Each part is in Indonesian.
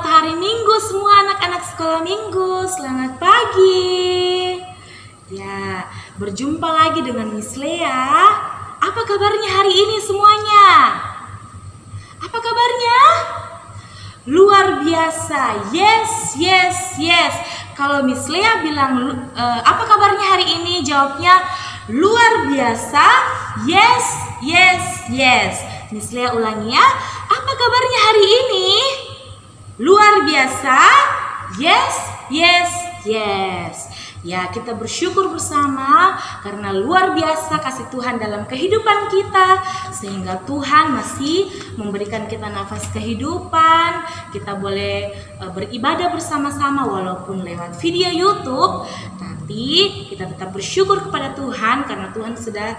Selamat hari Minggu semua anak-anak sekolah minggu. Selamat pagi. Ya, berjumpa lagi dengan Miss Lea. Apa kabarnya hari ini semuanya? Apa kabarnya? Luar biasa. Yes, yes, yes. Kalau Miss Lea bilang apa kabarnya hari ini? Jawabnya luar biasa. Yes, yes, yes. Miss Lea ulangi ya. Apa kabarnya hari ini? Luar biasa. Yes, yes, yes. Ya, kita bersyukur bersama karena luar biasa kasih Tuhan dalam kehidupan kita, sehingga Tuhan masih memberikan kita nafas kehidupan. Kita boleh beribadah bersama-sama walaupun lewat video YouTube, tapi kita tetap bersyukur kepada Tuhan karena Tuhan sudah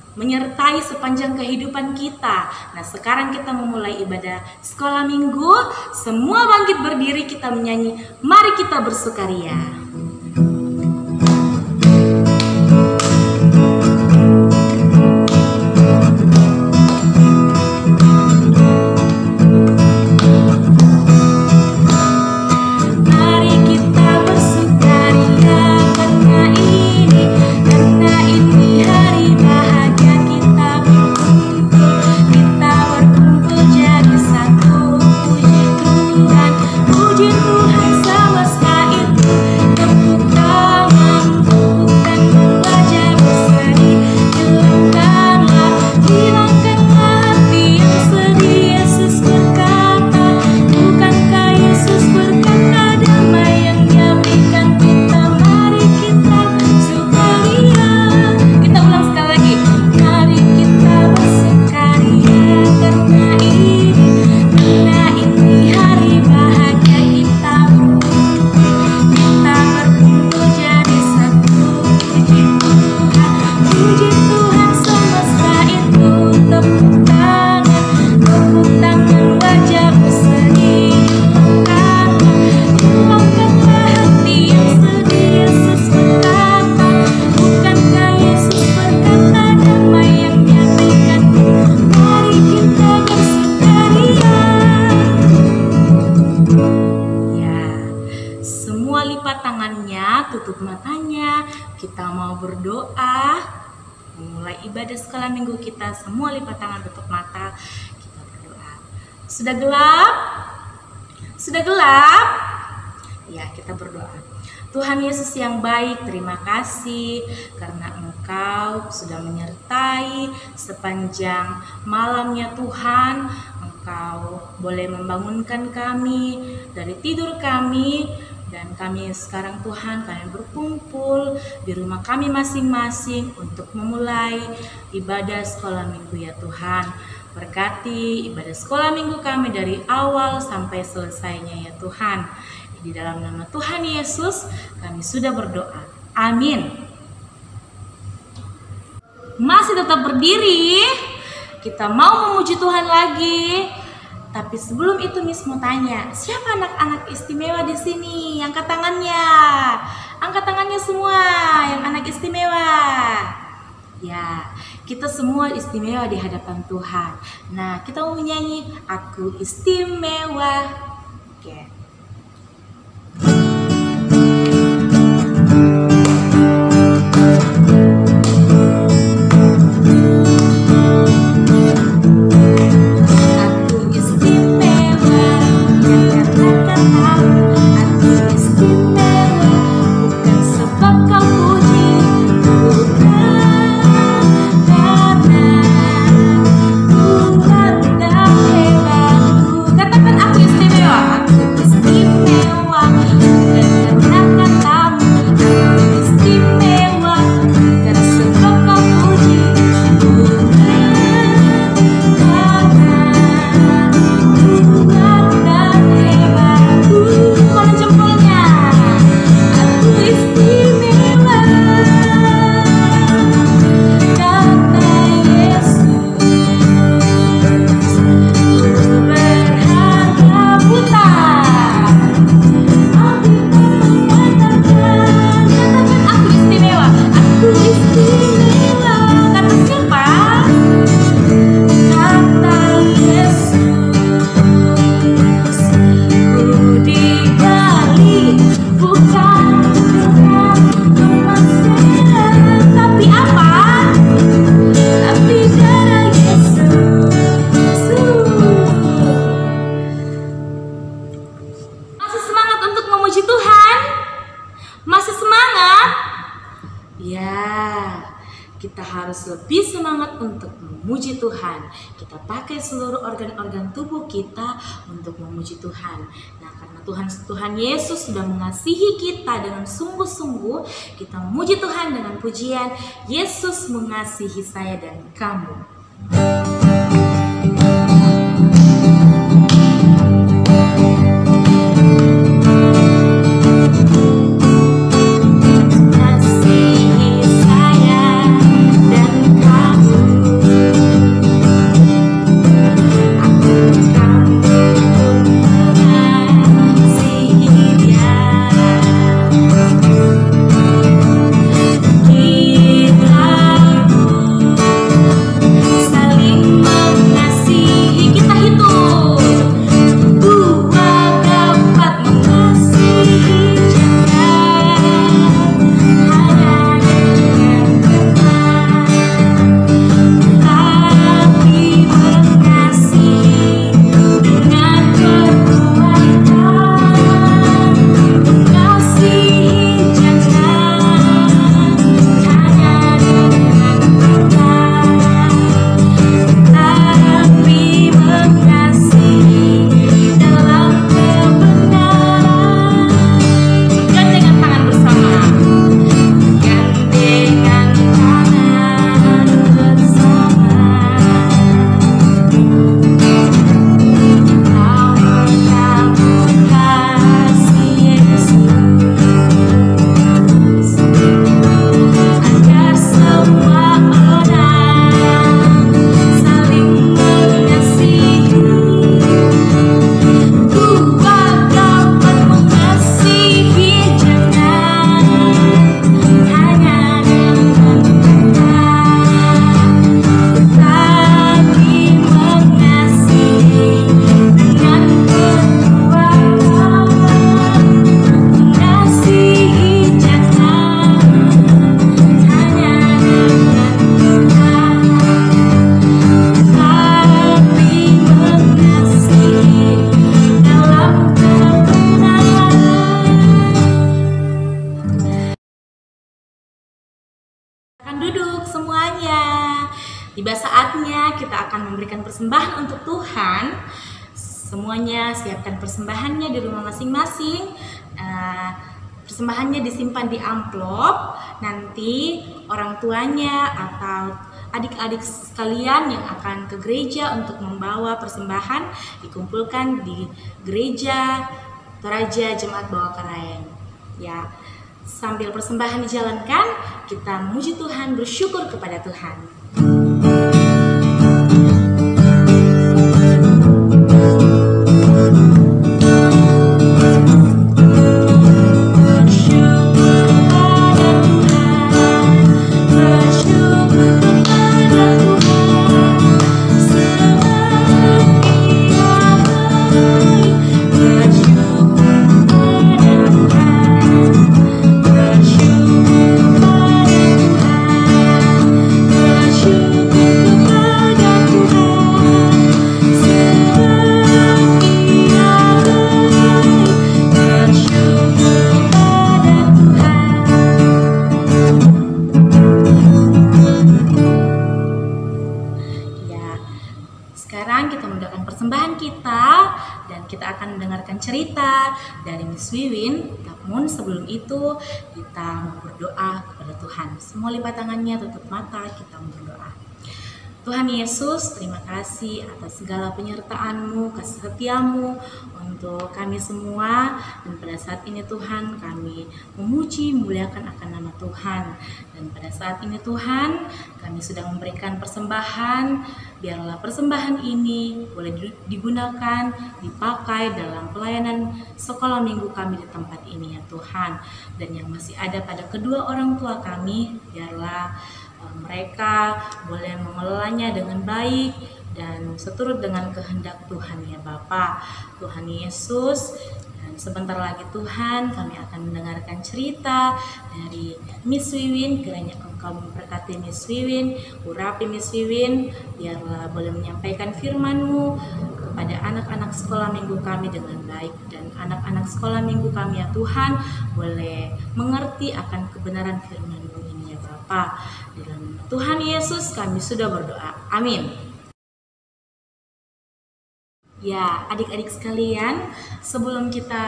menyertai sepanjang kehidupan kita. Nah, sekarang kita memulai ibadah sekolah minggu. Semua bangkit berdiri, kita menyanyi Mari Kita Bersukaria. Tutup matanya, kita mau berdoa. Memulai ibadah sekolah minggu kita, semua lipat tangan, tutup mata, kita berdoa. Sudah gelap? Sudah gelap? Ya, kita berdoa. Tuhan Yesus yang baik, terima kasih karena Engkau sudah menyertai sepanjang malamnya Tuhan. Engkau boleh membangunkan kami dari tidur kami. Dan kami sekarang Tuhan, kami berkumpul di rumah kami masing-masing untuk memulai ibadah sekolah minggu ya Tuhan. Berkati ibadah sekolah minggu kami dari awal sampai selesainya ya Tuhan. Di dalam nama Tuhan Yesus kami sudah berdoa. Amin. Masih tetap berdiri. Kita mau memuji Tuhan lagi. Tapi sebelum itu Miss mau tanya, siapa anak-anak istimewa di sini? Angkat tangannya. Angkat tangannya semua yang anak istimewa. Ya, kita semua istimewa di hadapan Tuhan. Nah, kita mau menyanyi Aku Istimewa. Oke. Ya, kita harus lebih semangat untuk memuji Tuhan. Kita pakai seluruh organ-organ tubuh kita untuk memuji Tuhan. Nah, karena Tuhan Yesus sudah mengasihi kita dengan sungguh-sungguh, kita memuji Tuhan dengan pujian, Yesus mengasihi saya dan kamu. Duduk semuanya. Tiba saatnya kita akan memberikan persembahan untuk Tuhan. Semuanya siapkan persembahannya di rumah masing-masing. Persembahannya disimpan di amplop. Nanti orang tuanya atau adik-adik sekalian yang akan ke gereja untuk membawa persembahan dikumpulkan di gereja Toraja Jemaat Bawah Karaeng. Ya. Sambil persembahan dijalankan, kita memuji Tuhan, bersyukur kepada Tuhan. Kita akan mendengarkan cerita dari Miss Wiwin. Namun sebelum itu kita mau berdoa kepada Tuhan. Semua lipat tangannya, tutup mata, kita mau berdoa. Tuhan Yesus, terima kasih atas segala penyertaan-Mu, kasih setia-Mu untuk kami semua. Dan pada saat ini Tuhan, kami memuji, memuliakan akan nama Tuhan. Dan pada saat ini Tuhan, kami sudah memberikan persembahan. Biarlah persembahan ini boleh digunakan, dipakai dalam pelayanan sekolah minggu kami di tempat ini ya Tuhan. Dan yang masih ada pada kedua orang tua kami, biarlah mereka boleh mengelolanya dengan baik dan seturut dengan kehendak Tuhan ya Bapa. Tuhan Yesus, dan sebentar lagi Tuhan kami akan mendengarkan cerita dari Miss Wiwin. Kiranya Engkau memberkati Miss Wiwin, urapi Miss Wiwin, biarlah boleh menyampaikan firman-Mu kepada anak-anak sekolah minggu kami dengan baik, dan anak-anak sekolah minggu kami ya Tuhan boleh mengerti akan kebenaran firman-Mu ini ya Bapa. Dalam nama Tuhan Yesus kami sudah berdoa. Amin. Ya, adik-adik sekalian, sebelum kita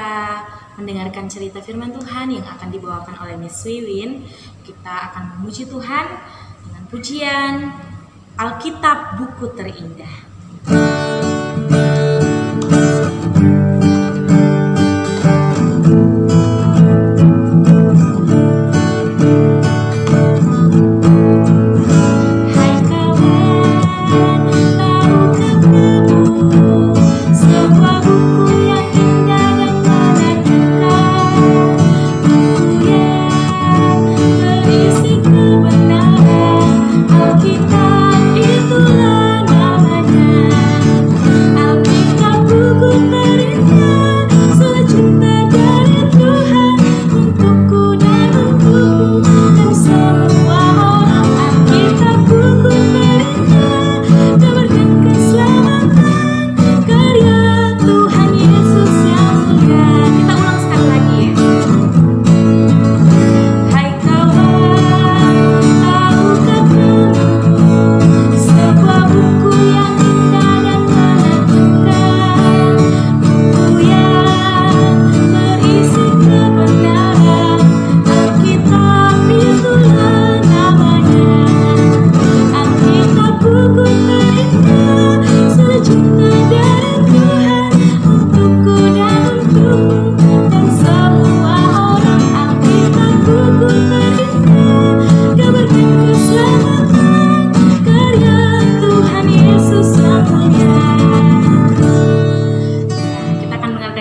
mendengarkan cerita firman Tuhan yang akan dibawakan oleh Miss Wiwin, kita akan memuji Tuhan dengan pujian Alkitab Buku Terindah.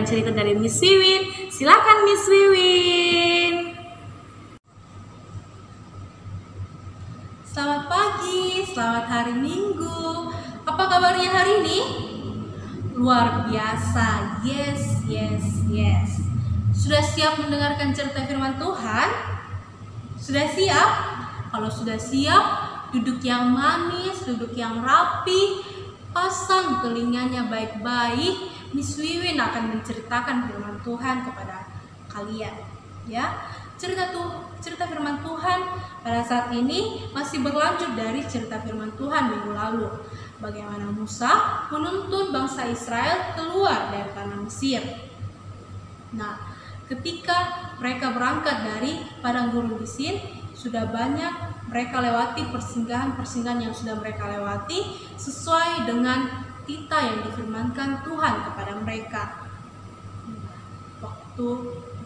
Cerita dari Miss Wiwin. Silakan Miss Wiwin. Selamat pagi, selamat hari Minggu. Apa kabarnya hari ini? Luar biasa. Yes. Sudah siap mendengarkan cerita firman Tuhan? Sudah siap? Kalau sudah siap, duduk yang manis, duduk yang rapi, pasang telinganya baik-baik. Miss Wiwin akan menceritakan firman Tuhan kepada kalian, ya. Cerita firman Tuhan pada saat ini masih berlanjut dari cerita firman Tuhan minggu lalu. Bagaimana Musa menuntun bangsa Israel keluar dari tanah Mesir. Nah, ketika mereka berangkat dari padang gurun di Sin, sudah banyak mereka lewati persinggahan-persinggahan yang sudah mereka lewati sesuai dengan titah yang difirmankan Tuhan kepada mereka. Waktu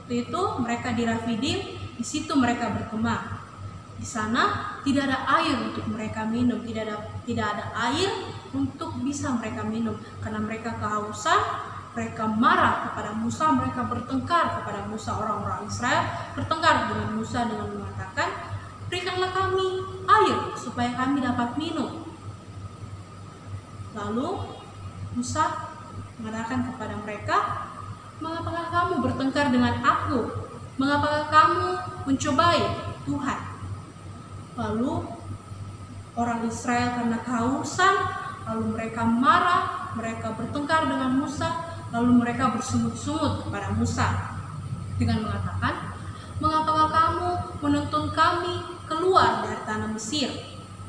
itu mereka di Rafidim, di situ mereka berkemah. Di sana tidak ada air untuk mereka minum, tidak ada air untuk bisa mereka minum karena mereka kehausan. Mereka marah kepada Musa, mereka bertengkar kepada Musa. Orang-orang Israel bertengkar dengan Musa dengan mengatakan, "Berikanlah kami air supaya kami dapat minum." Lalu Musa mengatakan kepada mereka, "Mengapakah kamu bertengkar dengan aku? Mengapakah kamu mencobai Tuhan?" Lalu orang Israel karena kehausan, lalu mereka marah, mereka bertengkar dengan Musa, lalu mereka bersungut-sungut kepada Musa dengan mengatakan, "Mengapakah kamu menuntun kami keluar dari tanah Mesir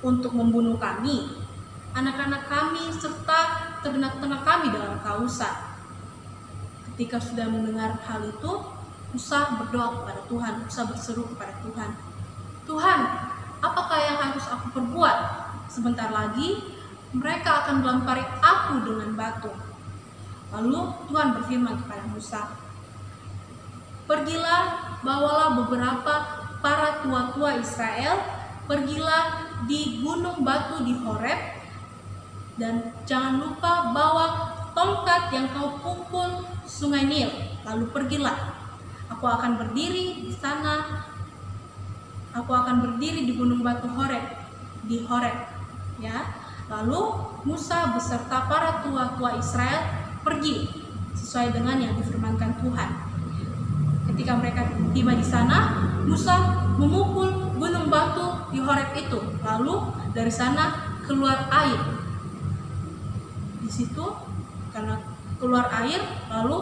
untuk membunuh kami, anak-anak kami serta ternak-ternak kami dalam kehausan?" Ketika sudah mendengar hal itu, Musa berdoa kepada Tuhan. Musa berseru kepada Tuhan, "Tuhan, apakah yang harus aku perbuat? Sebentar lagi mereka akan melempari aku dengan batu." Lalu Tuhan berfirman kepada Musa, "Pergilah, bawalah beberapa para tua-tua Israel, pergilah di gunung batu di Horeb, dan jangan lupa bawa tongkat yang kau pukul sungai Nil. Lalu pergilah. Aku akan berdiri di sana. Aku akan berdiri di gunung batu Horeb, di Horeb." Ya. Lalu Musa beserta para tua-tua Israel pergi sesuai dengan yang difirmankan Tuhan. Ketika mereka tiba di sana, Musa memukul gunung batu di Horeb itu. Lalu dari sana keluar air. Di situ karena keluar air, lalu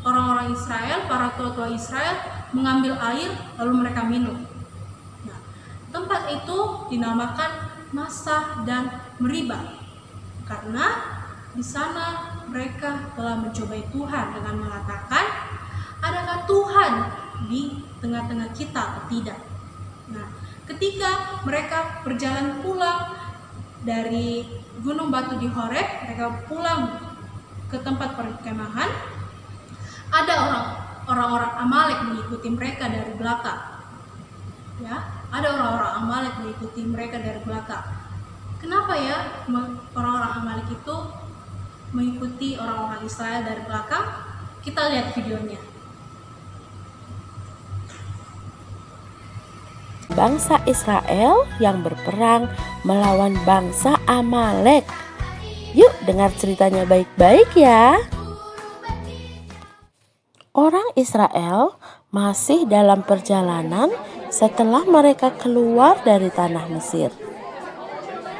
orang-orang Israel, para tua-tua Israel mengambil air lalu mereka minum. Nah, Tempat itu dinamakan Massah dan Meribah karena di sana mereka telah mencobai Tuhan dengan mengatakan, adakah Tuhan di tengah-tengah kita atau tidak? Nah, ketika mereka berjalan pulang dari Gunung Batu di Horeb, mereka pulang ke tempat perkemahan, ada orang-orang Amalek mengikuti mereka dari belakang. Ya, ada orang-orang Amalek mengikuti mereka dari belakang. Kenapa ya orang-orang Amalek itu mengikuti orang-orang Israel dari belakang? Kita lihat videonya. Bangsa Israel yang berperang melawan bangsa Amalek. Yuk dengar ceritanya baik-baik ya. Orang Israel masih dalam perjalanan setelah mereka keluar dari tanah Mesir.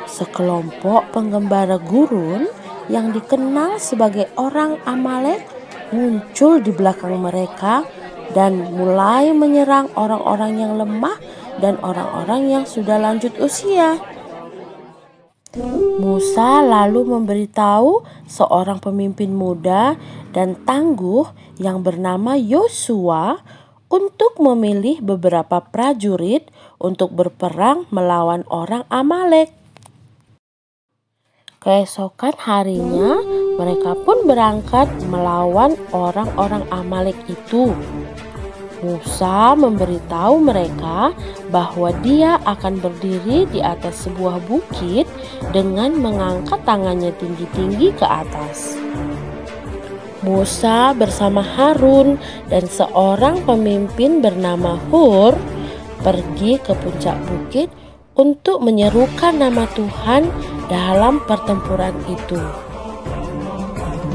Sekelompok penggembala gurun yang dikenal sebagai orang Amalek muncul di belakang mereka dan mulai menyerang orang-orang yang lemah dan orang-orang yang sudah lanjut usia. Musa lalu memberitahu seorang pemimpin muda dan tangguh yang bernama Yosua untuk memilih beberapa prajurit untuk berperang melawan orang Amalek. Keesokan harinya mereka pun berangkat melawan orang-orang Amalek itu. Musa memberitahu mereka bahwa dia akan berdiri di atas sebuah bukit dengan mengangkat tangannya tinggi-tinggi ke atas. Musa bersama Harun dan seorang pemimpin bernama Hur pergi ke puncak bukit untuk menyerukan nama Tuhan dalam pertempuran itu.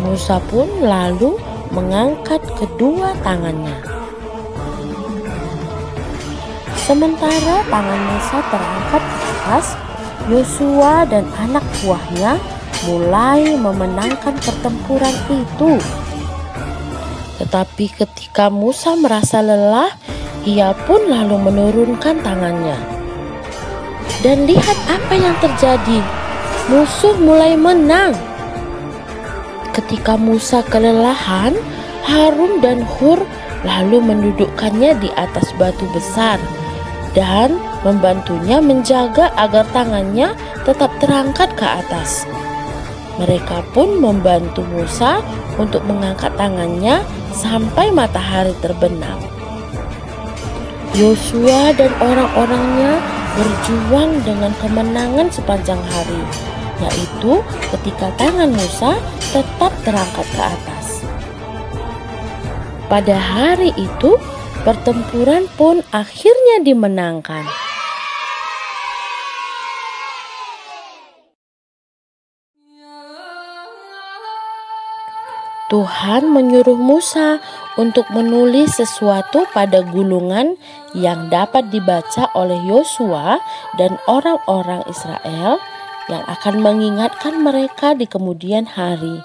Musa pun lalu mengangkat kedua tangannya. Sementara tangan Musa terangkat ke atas, Yosua dan anak buahnya mulai memenangkan pertempuran itu. Tetapi ketika Musa merasa lelah, ia pun lalu menurunkan tangannya. Dan lihat apa yang terjadi, musuh mulai menang. Ketika Musa kelelahan, Harun dan Hur lalu mendudukkannya di atas batu besar dan membantunya menjaga agar tangannya tetap terangkat ke atas. Mereka pun membantu Musa untuk mengangkat tangannya sampai matahari terbenam. Yosua dan orang-orangnya berjuang dengan kemenangan sepanjang hari, yaitu ketika tangan Musa tetap terangkat ke atas. Pada hari itu, pertempuran pun akhirnya dimenangkan. Tuhan menyuruh Musa untuk menulis sesuatu pada gulungan yang dapat dibaca oleh Yosua dan orang-orang Israel yang akan mengingatkan mereka di kemudian hari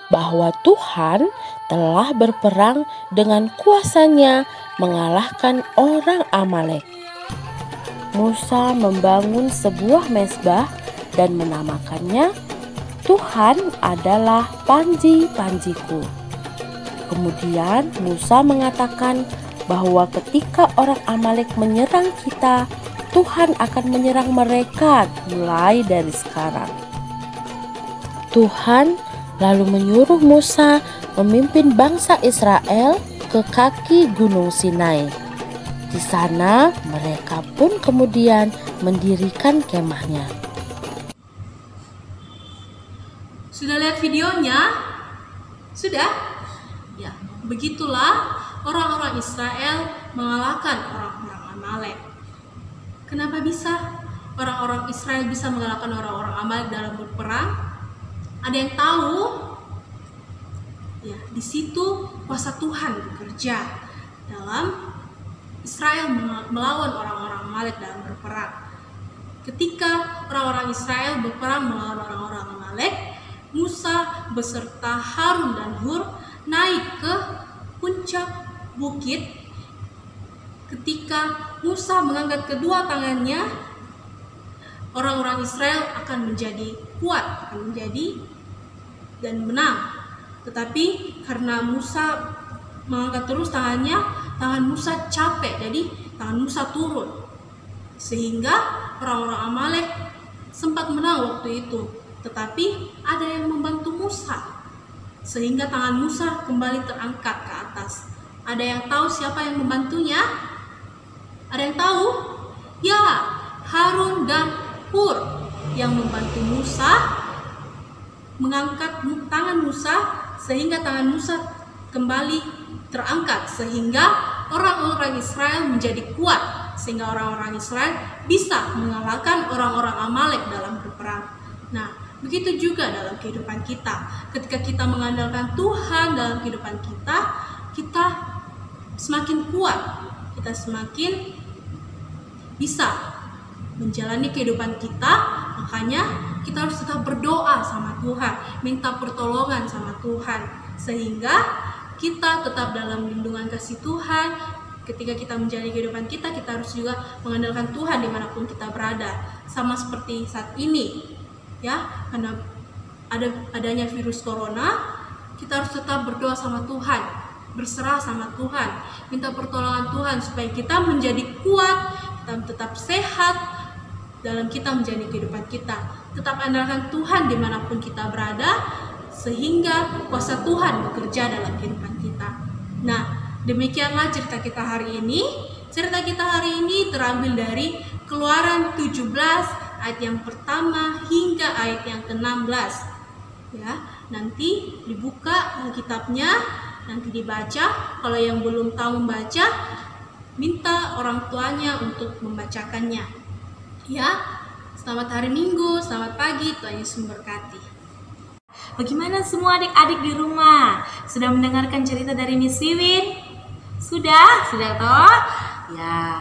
bahwa Tuhan telah berperang dengan kuasanya mengalahkan orang Amalek. Musa membangun sebuah mezbah dan menamakannya Tuhan adalah panji-panjiku. Kemudian Musa mengatakan bahwa ketika orang Amalek menyerang kita, Tuhan akan menyerang mereka mulai dari sekarang. Tuhan lalu menyuruh Musa memimpin bangsa Israel ke kaki Gunung Sinai. Di sana mereka pun kemudian mendirikan kemahnya. Sudah lihat videonya? Sudah? Ya, begitulah orang-orang Israel mengalahkan orang-orang Amalek. Kenapa bisa orang-orang Israel bisa mengalahkan orang-orang Amalek dalam berperang? Ada yang tahu? Ya, di situ kuasa Tuhan bekerja dalam Israel melawan orang-orang Amalek dalam berperang. Ketika orang-orang Israel berperang melawan orang-orang Amalek, Musa beserta Harun dan Hur naik ke puncak bukit ketika Musa mengangkat kedua tangannya, orang-orang Israel akan menjadi kuat, akan menjadi dan menang. Tetapi karena Musa mengangkat terus tangannya, tangan Musa capek, jadi tangan Musa turun. Sehingga orang-orang Amalek sempat menang waktu itu. Tetapi ada yang membantu Musa, sehingga tangan Musa kembali terangkat ke atas. Ada yang tahu siapa yang membantunya? Ada yang tahu? Ya, Harun dan Hur yang membantu Musa mengangkat tangan Musa, sehingga tangan Musa kembali terangkat, sehingga orang-orang Israel menjadi kuat, sehingga orang-orang Israel bisa mengalahkan orang-orang Amalek dalam berperang. Nah, begitu juga dalam kehidupan kita. Ketika kita mengandalkan Tuhan dalam kehidupan kita, kita semakin kuat, kita semakin bisa menjalani kehidupan kita. Makanya kita harus tetap berdoa sama Tuhan, minta pertolongan sama Tuhan, sehingga kita tetap dalam lindungan kasih Tuhan. Ketika kita menjalani kehidupan kita, kita harus juga mengandalkan Tuhan dimanapun kita berada. Sama seperti saat ini, ya, karena adanya virus corona, kita harus tetap berdoa sama Tuhan, berserah sama Tuhan, minta pertolongan Tuhan supaya kita menjadi kuat, kita tetap sehat dalam kita menjalani kehidupan kita. Tetap andalkan Tuhan dimanapun kita berada, sehingga kuasa Tuhan bekerja dalam kehidupan kita. Nah, demikianlah cerita kita hari ini. Cerita kita hari ini terambil dari Keluaran 17 ayat yang pertama hingga ayat yang ke-16. Ya, nanti dibuka Alkitabnya, nanti dibaca. Kalau yang belum tahu membaca, minta orang tuanya untuk membacakannya. Ya, selamat hari Minggu, selamat pagi, Tuhan Yesus memberkati. Bagaimana semua adik-adik di rumah? Sudah mendengarkan cerita dari Miss Wiwin? Sudah toh? Ya,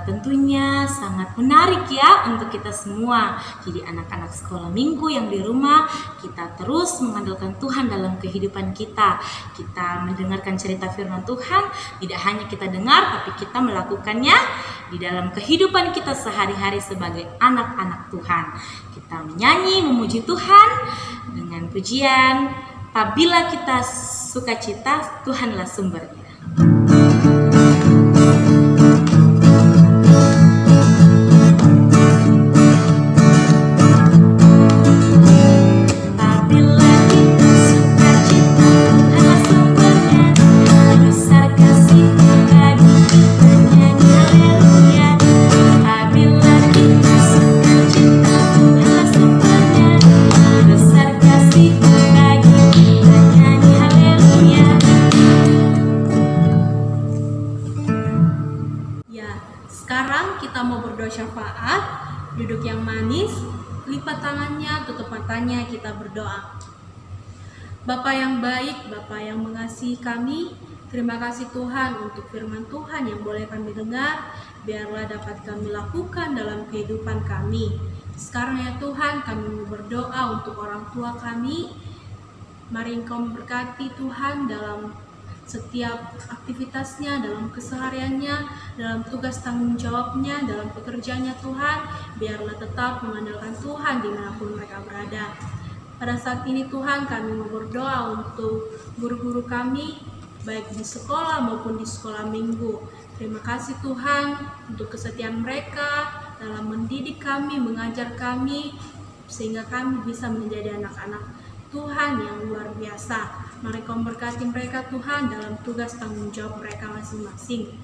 tentunya sangat menarik ya untuk kita semua. Jadi anak-anak sekolah minggu yang di rumah, kita terus mengandalkan Tuhan dalam kehidupan kita. Kita mendengarkan cerita firman Tuhan, tidak hanya kita dengar, tapi kita melakukannya di dalam kehidupan kita sehari-hari sebagai anak-anak Tuhan. Kita menyanyi, memuji Tuhan dengan pujian, apabila kita sukacita, Tuhanlah sumbernya. Sekarang kita mau berdoa syafaat. Duduk yang manis, lipat tangannya, tutup matanya, kita berdoa. Bapa yang baik, Bapa yang mengasihi kami, terima kasih Tuhan untuk firman Tuhan yang boleh kami dengar. Biarlah dapat kami lakukan dalam kehidupan kami. Sekarang ya Tuhan, kami mau berdoa untuk orang tua kami. Mari Engkau memberkati Tuhan dalam setiap aktivitasnya, dalam kesehariannya, dalam tugas tanggung jawabnya, dalam pekerjaannya Tuhan. Biarlah tetap mengandalkan Tuhan dimanapun mereka berada. Pada saat ini Tuhan, kami mau berdoa untuk guru-guru kami, baik di sekolah maupun di sekolah minggu. Terima kasih Tuhan untuk kesetiaan mereka dalam mendidik kami, mengajar kami, sehingga kami bisa menjadi anak-anak Tuhan yang luar biasa. Mari Kau memberkati mereka Tuhan dalam tugas tanggung jawab mereka masing-masing.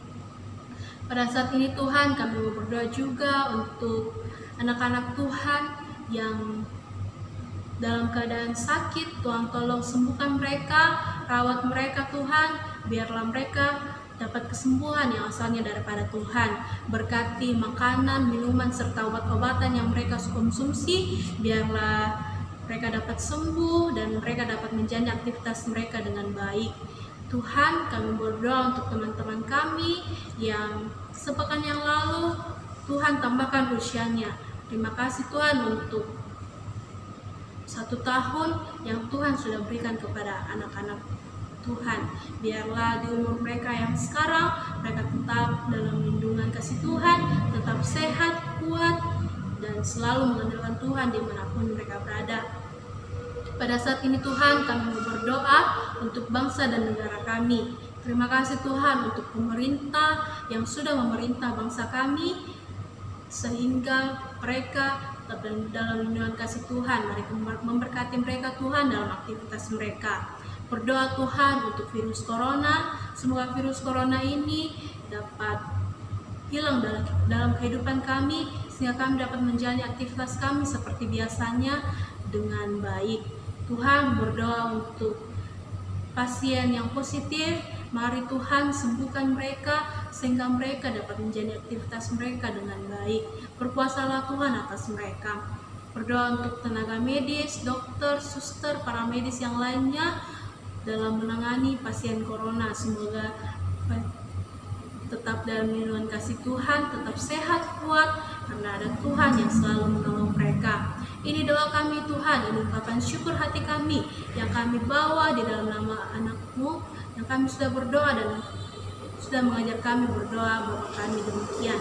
Pada saat ini Tuhan, kami mau berdoa juga untuk anak-anak Tuhan yang dalam keadaan sakit. Tuhan tolong sembuhkan mereka, rawat mereka Tuhan, biarlah mereka dapat kesembuhan yang asalnya daripada Tuhan. Berkati makanan, minuman, serta obat-obatan yang mereka konsumsi, biarlah mereka dapat sembuh dan mereka dapat menjalani aktivitas mereka dengan baik. Tuhan, kami berdoa untuk teman-teman kami yang sepekan yang lalu Tuhan tambahkan usianya. Terima kasih Tuhan untuk 1 tahun yang Tuhan sudah berikan kepada anak-anak Tuhan. Biarlah di umur mereka yang sekarang, mereka tetap dalam lindungan kasih Tuhan, tetap sehat, kuat, dan selalu mengandalkan Tuhan dimanapun mereka berada. Pada saat ini Tuhan, kami mau berdoa untuk bangsa dan negara kami. Terima kasih Tuhan untuk pemerintah yang sudah memerintah bangsa kami, sehingga mereka tetap dalam lindungan kasih Tuhan. Mereka memberkati mereka Tuhan dalam aktivitas mereka. Berdoa Tuhan untuk virus corona, semoga virus corona ini dapat hilang dalam kehidupan kami, sehingga kami dapat menjalani aktivitas kami seperti biasanya dengan baik. Tuhan, berdoa untuk pasien yang positif, mari Tuhan sembuhkan mereka sehingga mereka dapat menjalani aktivitas mereka dengan baik. Berkuasalah Tuhan atas mereka. Berdoa untuk tenaga medis, dokter, suster, para medis yang lainnya dalam menangani pasien corona. Semoga tetap dalam lindungan kasih Tuhan, tetap sehat, kuat, karena ada Tuhan yang selalu menolong mereka. Ini doa kami Tuhan, dan ungkapan syukur hati kami yang kami bawa di dalam nama anak-Mu, yang kami sudah berdoa dan sudah mengajar kami berdoa. Bapa kami demikian,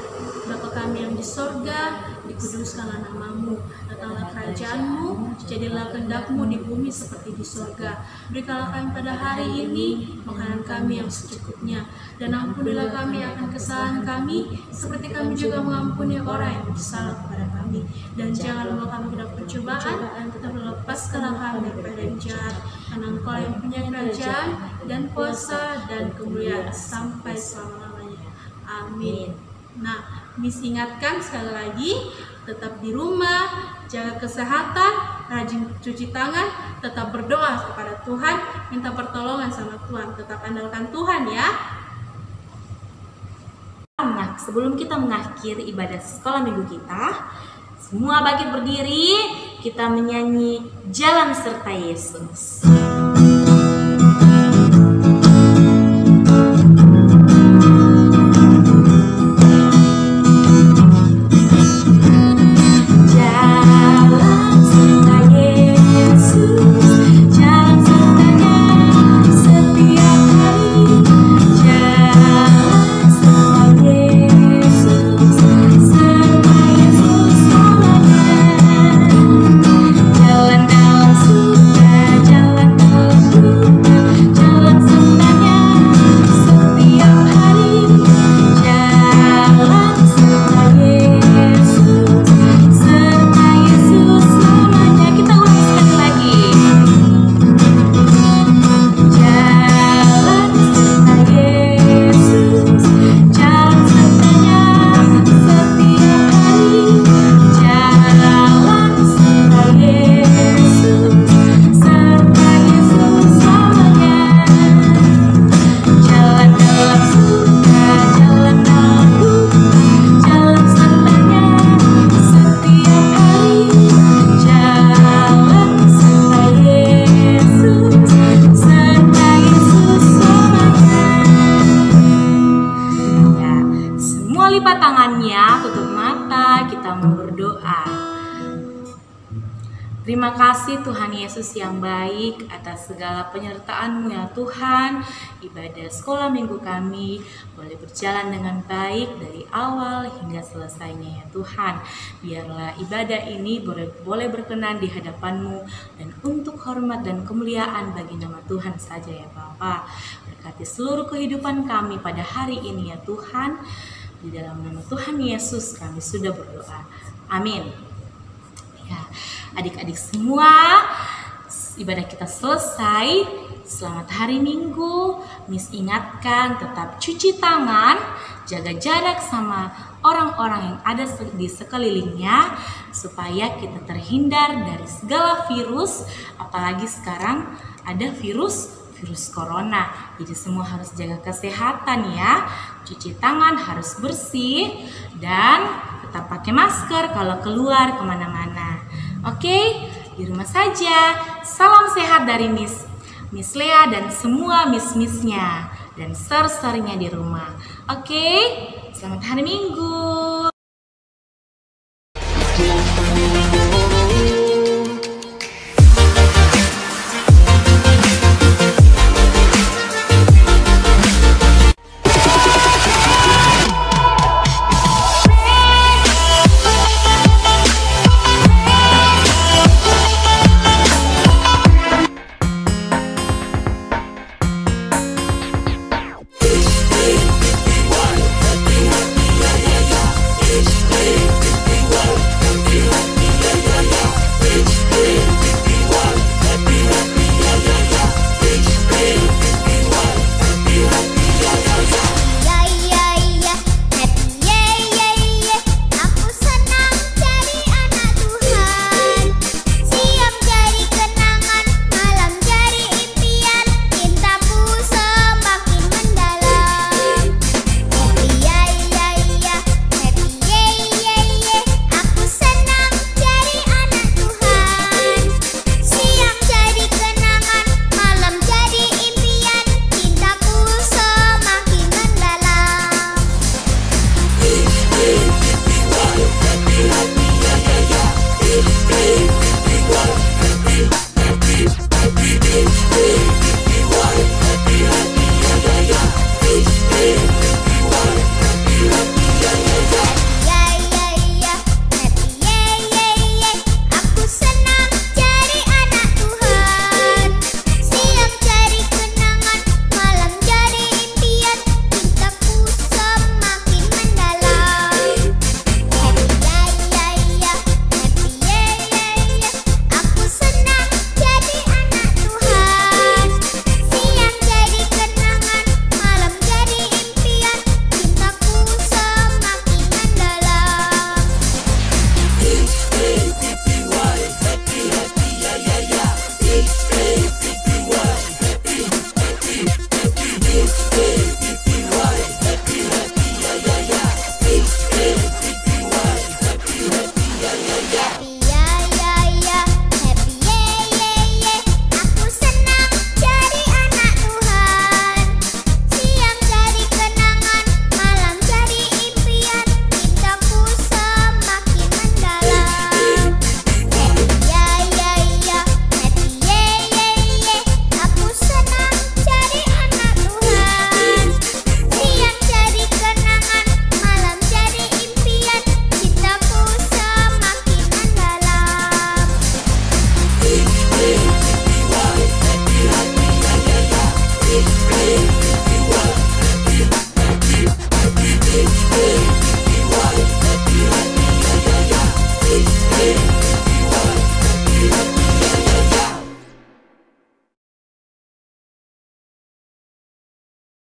Bapa kami yang di sorga, dikuduskanlah nama-Mu, datanglah kerajaan-Mu, jadilah kehendak-Mu di bumi seperti di sorga. Berikanlah kami pada hari ini makanan kami yang secukupnya, dan ampunilah kami akan kesalahan kami, seperti kami juga mengampuni orang yang bersalah kepada kami. Dan jangan bawa kami ke dalam percobaan, tetapi lepaskanlah kami daripada yang jahat, karena Engkau yang punya kerajaan dan kuasa dan kemuliaan sampai selama-lamanya. Amin. Nah, Miss ingatkan sekali lagi, tetap di rumah, jaga kesehatan, rajin cuci tangan, tetap berdoa kepada Tuhan, minta pertolongan sama Tuhan, tetap andalkan Tuhan ya. Nah, sebelum kita mengakhiri ibadah sekolah minggu kita, semua bangkit berdiri, kita menyanyi Jalan Serta Yesus. Lipat tangannya, tutup mata, kita mau berdoa. Terima kasih Tuhan Yesus yang baik atas segala penyertaan-Mu ya Tuhan. Ibadah sekolah minggu kami boleh berjalan dengan baik dari awal hingga selesainya ya Tuhan. Biarlah ibadah ini boleh berkenan di hadapan-Mu, dan untuk hormat dan kemuliaan bagi nama Tuhan saja ya Bapa. Berkati seluruh kehidupan kami pada hari ini ya Tuhan. Di dalam nama Tuhan Yesus kami sudah berdoa. Amin. Ya, adik-adik semua, ibadah kita selesai. Selamat hari Minggu. Miss ingatkan tetap cuci tangan, jaga jarak sama orang-orang yang ada di sekelilingnya, supaya kita terhindar dari segala virus, apalagi sekarang ada virus corona. Jadi semua harus jaga kesehatan ya. Cuci tangan harus bersih dan tetap pakai masker kalau keluar kemana-mana. Oke, di rumah saja. Salam sehat dari Miss Lea dan semua miss-missnya dan ser-sernya di rumah. Oke, selamat hari Minggu.